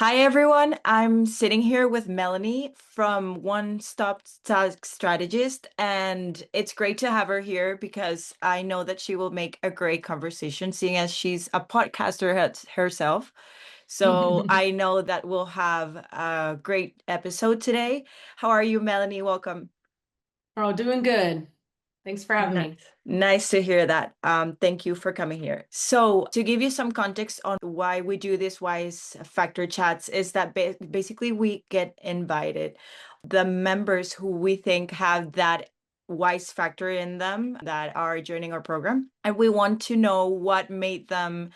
Hi everyone, I'm sitting here with Melanie from One Stop Tax Strategist, and it's great to have her here because I know that she will make a great conversation, seeing as she's a podcaster herself. So I know that we'll have a great episode today. How are you, Melanie? Welcome. Oh, doing good. Thanks for having Nice. me. Nice to hear that. Thank you for coming here. So, to give you some context on why we do this Wize Factor Chats, is that basically we get invited the members who we think have that Wize factor in them that are joining our program, and we want to know what made them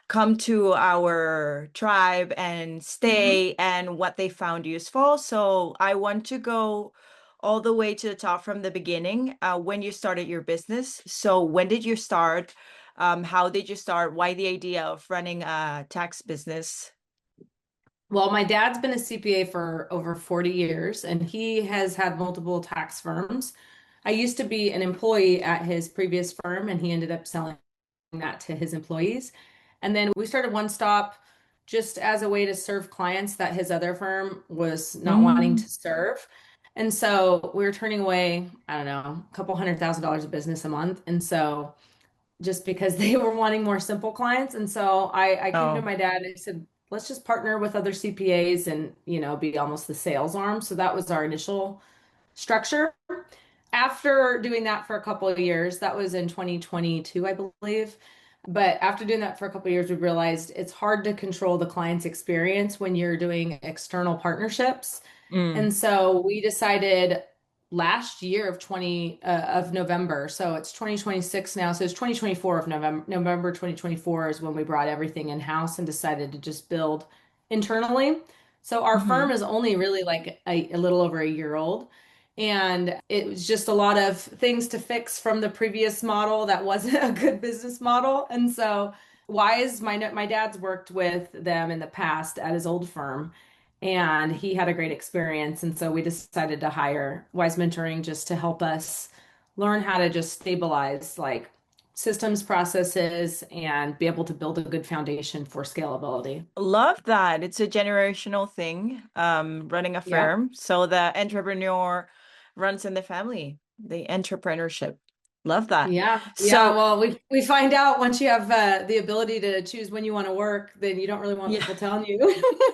come to our tribe and hmm stay and what they found useful. So I want to go all the way to the top from the beginning, when you started your business. So when did you start? How did you start? Why the idea of running a tax business? Well, my dad's been a CPA for over 40 years, and he has had multiple tax firms. I used to be an employee at his previous firm, and he ended up selling that to his employees. And then we started One Stop just as a way to serve clients that his other firm was not wanting Mm. to serve. And so we were turning away, I don't know, a couple $100,000 of business a month. And so just because they were wanting more simple clients. And so I came to Oh. my dad and I said, let's just partner with other CPAs and, be almost the sales arm. So that was our initial structure. After doing that for a couple of years, that was in 2022, I believe. But after doing that for a couple of years, we realized it's hard to control the client's experience when you're doing external partnerships. Mm. And so we decided last year of November. So it's 2026 now. So it's 2024 of November 2024 is when we brought everything in-house and decided to just build internally. So our Hmm. firm is only really like a little over a year old. And it was just a lot of things to fix from the previous model that wasn't a good business model. And so Wise, my dad's worked with them in the past at his old firm, and he had a great experience. And so we decided to hire Wise Mentoring just to help us learn how to just stabilize like systems, processes, and be able to build a good foundation for scalability. Love that. It's a generational thing, running a Yeah. firm. So the entrepreneur runs in the family, the entrepreneurship. Love that. Yeah, yeah. So, Well, we find out once you have the ability to choose when you want to work, then you don't really want yeah, people telling you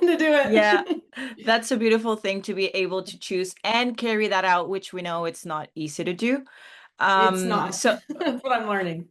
to do yeah, it. that's a beautiful thing to be able to choose and carry that out, which we know it's not easy to do. It's not. So That's what I'm learning.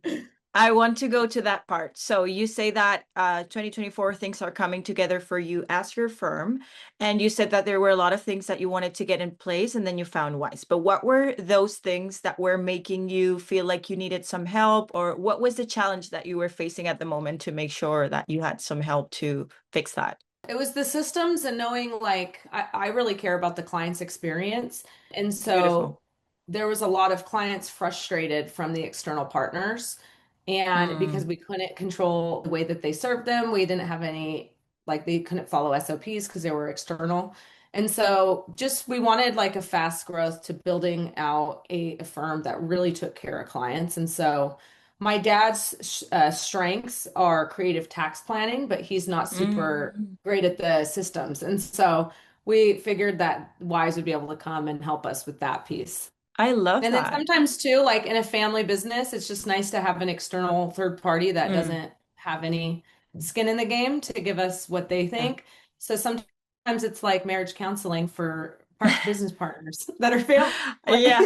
I want to go to that part. So you say that 2024 things are coming together for you as your firm, and you said that there were a lot of things that you wanted to get in place, and then you found Wise. But what were those things that were making you feel like you needed some help, or what was the challenge that you were facing at the moment to make sure that you had some help to fix that? It was the systems and knowing like I really care about the client's experience. And Beautiful. so there was a lot of clients frustrated from the external partners. And because Mm, we couldn't control the way that they served them, we didn't have any, like they couldn't follow SOPs because they were external. And so just we wanted like a fast growth to building out a firm that really took care of clients. And so my dad's strengths are creative tax planning, but he's not super mm. great at the systems. And so we figured that Wise would be able to come and help us with that piece. I love And then that. sometimes too, like in a family business, it's just nice to have an external third party that Mm, doesn't have any skin in the game to give us what they yeah. think. So sometimes it's like marriage counseling for business partners that are family. Yeah.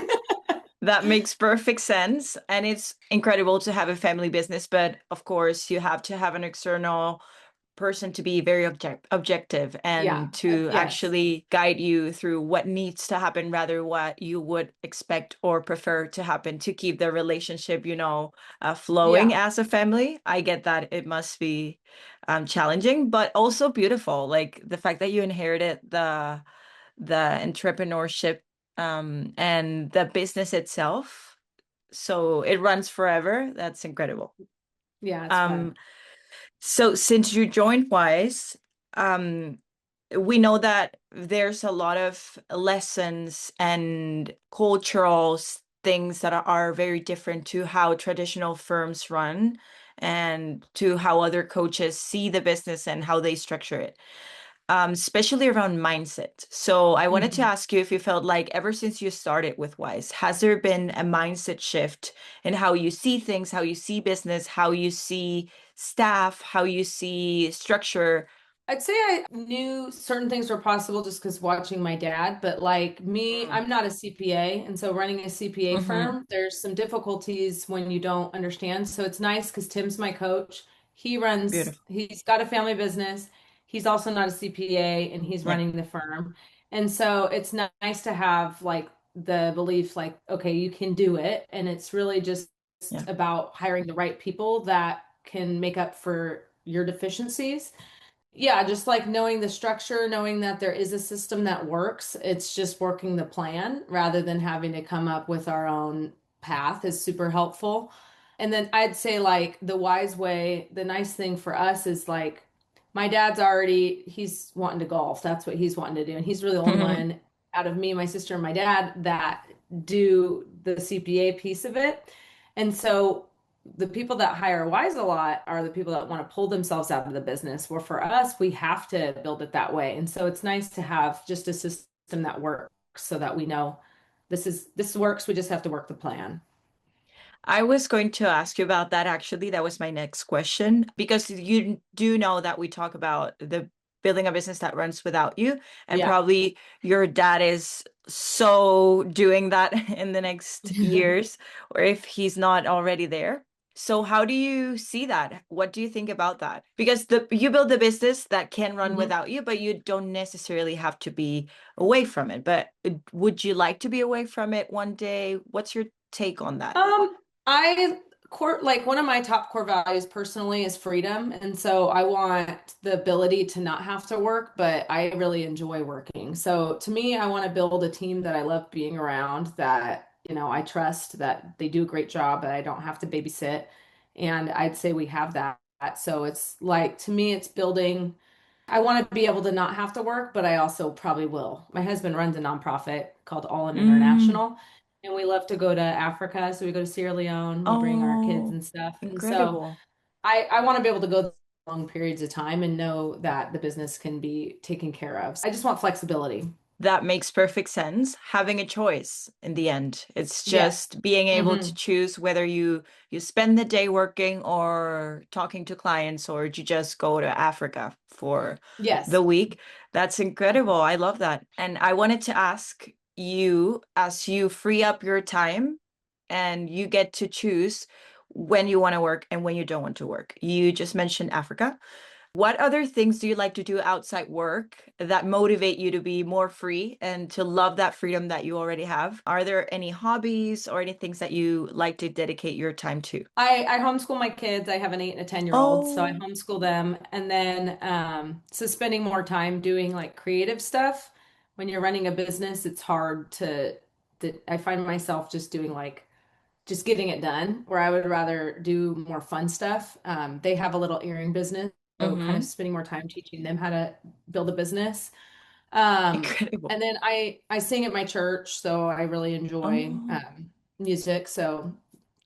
That makes perfect sense. And it's incredible to have a family business, but of course, you have to have an external person to be very objective Yeah. and to Yes. actually guide you through what needs to happen rather what you would expect or prefer to happen to keep the relationship, flowing Yeah. as a family. I get that it must be challenging, but also beautiful. Like the fact that you inherited the entrepreneurship, and the business itself. So it runs forever. That's incredible. Yeah, it's fun. Um, so since you joined Wise, um, we know that there's a lot of lessons and cultural things that are very different to how traditional firms run and to how other coaches see the business and how they structure it. especially around mindset. So I wanted to Mhm. ask you if you felt like ever since you started with Wise, has there been a mindset shift in how you see things, how you see business, how you see staff, how you see structure? I'd say I knew certain things were possible just because watching my dad, but like me, Mm. I'm not a CPA. And so running a CPA Mm-hmm. firm, there's some difficulties when you don't understand. So it's nice because Tim's my coach. Beautiful. He's got a family business. He's also not a CPA and he's Yeah. running the firm. And so it's nice to have like the belief like, okay, you can do it. And it's really just Yeah. about hiring the right people that can make up for your deficiencies. Yeah, just like knowing the structure, knowing that there is a system that works. It's just working the plan rather than having to come up with our own path is super helpful. And then I'd say like the wise way, the nice thing for us is like my dad's already he's wanting to golf. That's what he's wanting to do. And he's really the only one out of me, my sister, and my dad that do the CPA piece of it. And so the people that hire Wise a lot are the people that want to pull themselves out of the business. Where for us, we have to build it that way. And so it's nice to have just a system that works so that we know this works. We just have to work the plan. I was going to ask you about that actually. That was my next question because you do know that we talk about the building a business that runs without you, and Yeah. probably your dad is so doing that in the next years, or if he's not already there. So how do you see that? What do you think about that? Because you build a business that can run Mhm. without you, but you don't necessarily have to be away from it. But would you like to be away from it one day? What's your take on that? Um, I core like one of my top core values personally is freedom. And so I want the ability to not have to work, but I really enjoy working. So to me, I want to build a team that I love being around, that, I trust that they do a great job, that I don't have to babysit. And I'd say we have that. So it's like to me, it's building. I want to be able to not have to work, but I also probably will. My husband runs a nonprofit called All In Mm. International. And we love to go to Africa. So we go to Sierra Leone, we bring our kids Oh, and stuff. And so incredible. I want to be able to go long periods of time and know that the business can be taken care of. So I just want flexibility. That makes perfect sense. Having a choice in the end. It's Yes. just being able to Hmm. choose whether you spend the day working or talking to clients, or you just go to Africa for the Yes. week. That's incredible. I love that. And I wanted to ask you, as you free up your time and you get to choose when you want to work and when you don't want to work. You just mentioned Africa. What other things do you like to do outside work that motivate you to be more free and to love that freedom that you already have? Are there any hobbies or any things that you like to dedicate your time to? I homeschool my kids. I have an 8 and a 10-year-old, so I Oh, homeschool them. And then so spending more time doing like creative stuff. When you're running a business, it's hard to I find myself just doing like just getting it done, where I would rather do more fun stuff. They have a little earring business, so kind of mm-hmm. spending more time teaching them how to build a business. Um, Incredible. and then I sing at my church, so I really enjoy Oh, music. So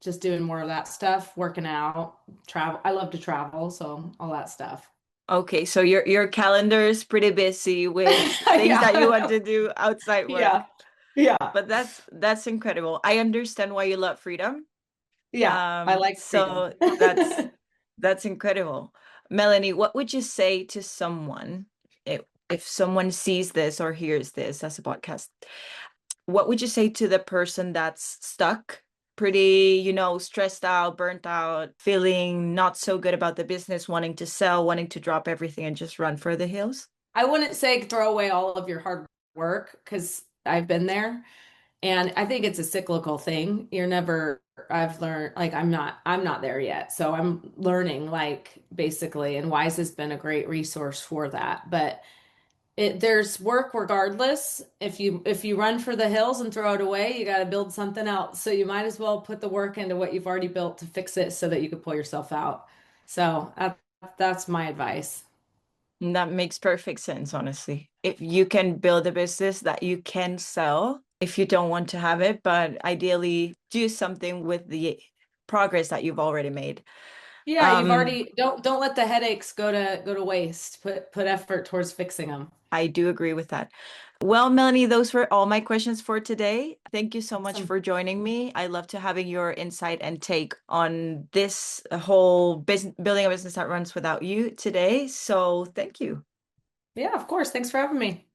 just doing more of that stuff, working out, travel. I love to travel, so all that stuff. okay. So your calendar is pretty busy with things that you want Yeah. to do outside work. Yeah. Yeah. But that's incredible. I understand why you love freedom. Yeah. I like freedom. So that's incredible. Melanie, what would you say to someone if someone sees this or hears this as a podcast? What would you say to the person that's stuck, pretty, stressed out, burnt out, feeling not so good about the business, wanting to sell, wanting to drop everything and just run for the hills? I wouldn't say throw away all of your hard work because I've been there. And I think it's a cyclical thing. I've learned, like, I'm not there yet. So I'm learning, like, basically, and Wise has been a great resource for that. But there's work regardless. If you run for the hills and throw it away, you got to build something else. So you might as well put the work into what you've already built to fix it so that you could pull yourself out. So that's my advice. That makes perfect sense, honestly. If you can build a business that you can sell, if you don't want to have it, but ideally do something with the progress that you've already made. Yeah, you've already don't let the headaches go to waste. Put effort towards fixing them. I do agree with that. Well, Melanie, those were all my questions for today. Thank you so much Awesome. for joining me. I love to having your insight and take on this whole business, building a business that runs without you today. So thank you. Yeah, of course. Thanks for having me.